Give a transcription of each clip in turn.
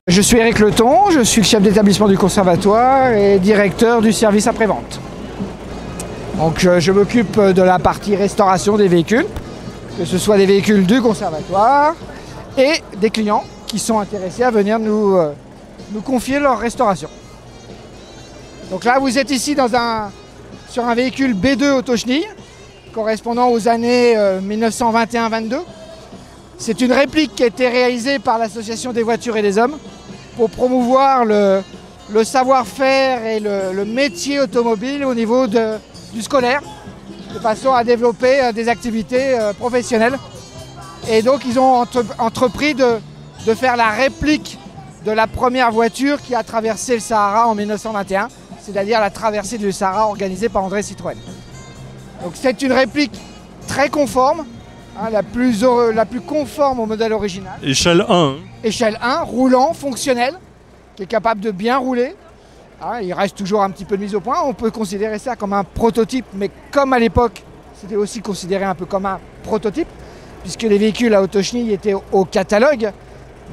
Je suis Éric Leton, je suis le chef d'établissement du conservatoire et directeur du service après-vente. Donc je m'occupe de la partie restauration des véhicules, que ce soit des véhicules du conservatoire et des clients qui sont intéressés à venir nous confier leur restauration. Donc là vous êtes ici sur un véhicule B2 auto-chenille, correspondant aux années 1921-22. C'est une réplique qui a été réalisée par l'Association des voitures et des hommes pour promouvoir le savoir-faire et le métier automobile au niveau du scolaire, de façon à développer des activités professionnelles. Et donc ils ont entrepris de faire la réplique de la première voiture qui a traversé le Sahara en 1921, c'est-à-dire la traversée du Sahara organisée par André Citroën. Donc c'est une réplique très conforme, hein, la plus conforme au modèle original. Échelle 1. Échelle 1, roulant, fonctionnel, qui est capable de bien rouler. Hein, il reste toujours un petit peu de mise au point. On peut considérer ça comme un prototype, mais comme à l'époque, c'était aussi considéré un peu comme un prototype, puisque les véhicules à auto-chenille étaient au catalogue,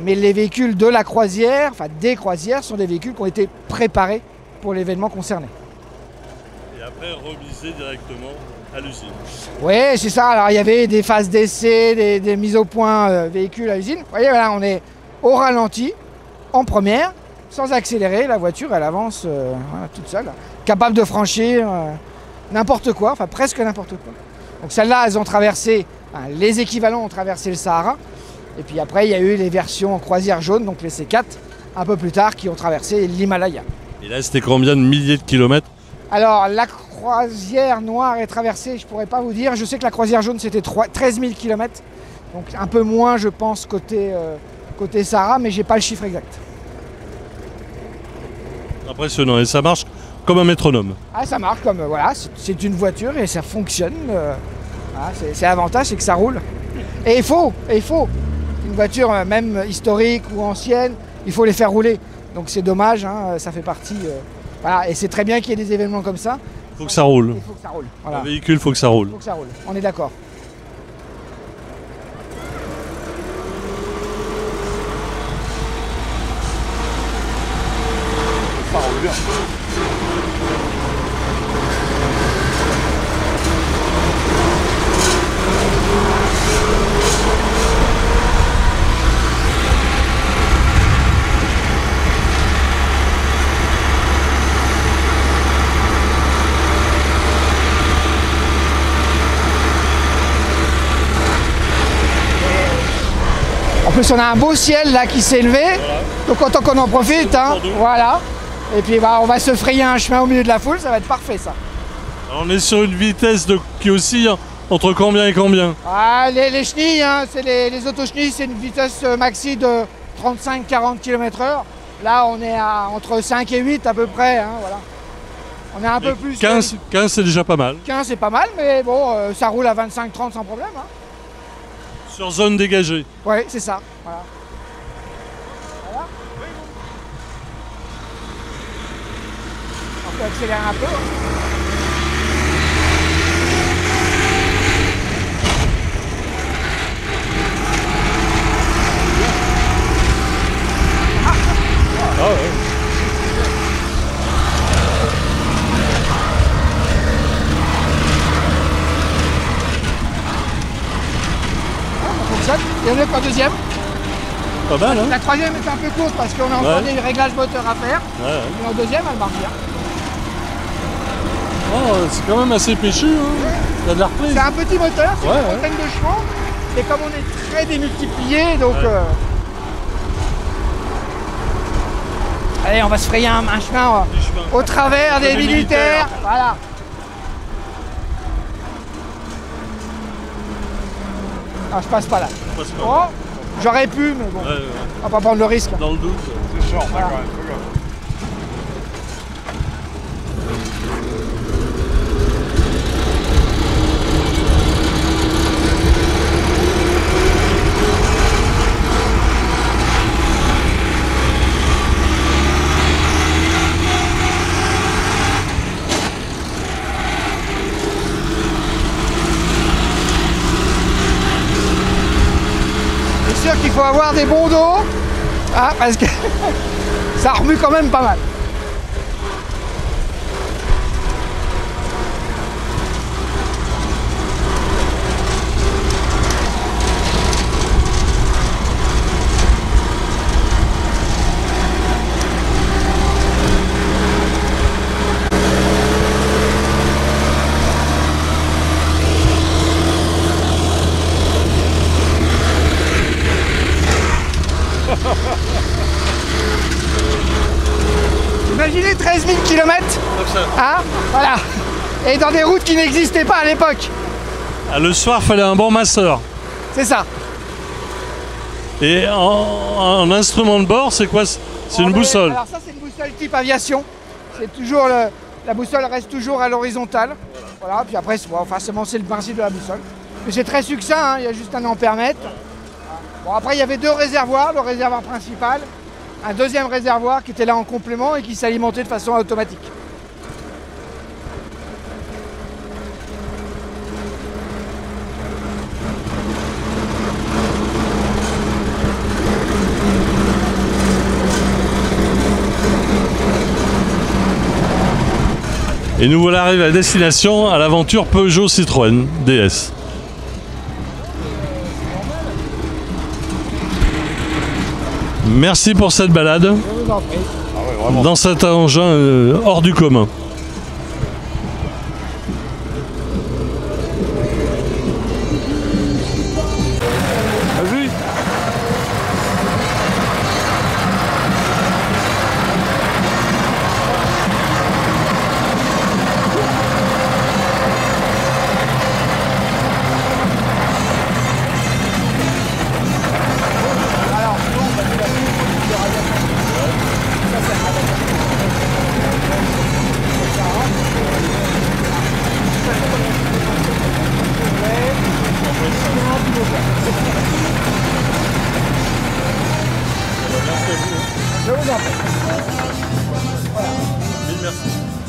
mais les véhicules de la croisière, enfin des croisières, sont des véhicules qui ont été préparés pour l'événement concerné. Et après remisés directement à l'usine. Oui, c'est ça. Alors il y avait des phases d'essai, des mises au point véhicules à l'usine. Vous voyez, là, on est au ralenti, en première, sans accélérer. La voiture, elle avance voilà, toute seule, capable de franchir n'importe quoi, enfin presque n'importe quoi. Donc celles-là, elles ont traversé, enfin, les équivalents ont traversé le Sahara. Et puis après, il y a eu les versions croisière jaune, donc les C4, un peu plus tard, qui ont traversé l'Himalaya. Et là, c'était combien de milliers de kilomètres? Alors, la croisière noire est traversée, je ne pourrais pas vous dire. Je sais que la croisière jaune, c'était 13 000 km. Donc un peu moins, je pense, côté Sahara, mais je n'ai pas le chiffre exact. Impressionnant. Et ça marche comme un métronome. Ah, ça marche comme, voilà, c'est une voiture et ça fonctionne. Voilà, c'est l'avantage, c'est que ça roule. Et il faut. Une voiture, même historique ou ancienne, il faut les faire rouler. Donc c'est dommage, hein, ça fait partie... voilà, et c'est très bien qu'il y ait des événements comme ça. Il faut que ça roule. Il faut que ça roule. Voilà. Un véhicule, il faut que ça roule. Il faut que ça roule, on est d'accord. Ça roule bien. En plus, on a un beau ciel là qui s'est levé, voilà. Donc autant qu'on en profite, hein, voilà. Et puis bah, on va se frayer un chemin au milieu de la foule, ça va être parfait ça. Alors, on est sur une vitesse qui oscille entre combien et combien? Ah, les chenilles, hein, les auto-chenilles, c'est une vitesse maxi de 35-40 km/h. Là, on est entre 5 et 8 à peu près, hein, voilà. On est un peu plus... 15 c'est déjà pas mal. 15 c'est pas mal, mais bon, ça roule à 25-30 sans problème. Hein. Sur zone dégagée. Oui, c'est ça. Voilà. Voilà. On peut accélérer un peu. Ah ouais. Et on est en deuxième. Pas mal, hein? La troisième est un peu courte parce qu'on a encore des réglages moteur à faire. Ouais. Et en deuxième, elle marche bien. Oh, c'est quand même assez péchu, hein? Il y a de la reprise. C'est un petit moteur, c'est une trentaine de chevaux. Et comme on est très démultiplié, donc... Allez, on va se frayer un chemin au travers des militaires. Voilà. Ah, je passe pas là. Oh, j'aurais pu, mais bon. On va pas prendre le risque. Dans le doute. C'est chiant, voilà. Quand même, faut gaffe. avoir des bons dos, hein, parce que ça remue quand même pas mal. Imaginez 13 000 km, hein, voilà, et dans des routes qui n'existaient pas à l'époque. Ah, le soir, fallait un bon masseur. C'est ça. Et en instrument de bord, c'est quoi? C'est une boussole. Alors ça, c'est une boussole type aviation. C'est toujours la boussole reste toujours à l'horizontale. Voilà, puis après, bon, forcément, c'est le principe de la boussole. Mais c'est très succinct, hein, il y a juste un ampèremètre. Bon, après, il y avait deux réservoirs, le réservoir principal, un deuxième réservoir qui était là en complément et qui s'alimentait de façon automatique. Et nous voilà arrivés à destination, à l'aventure Peugeot Citroën DS. Merci pour cette balade. Je vous en prie. Dans cet engin hors du commun. Vas-y. Je vous en prie. Merci.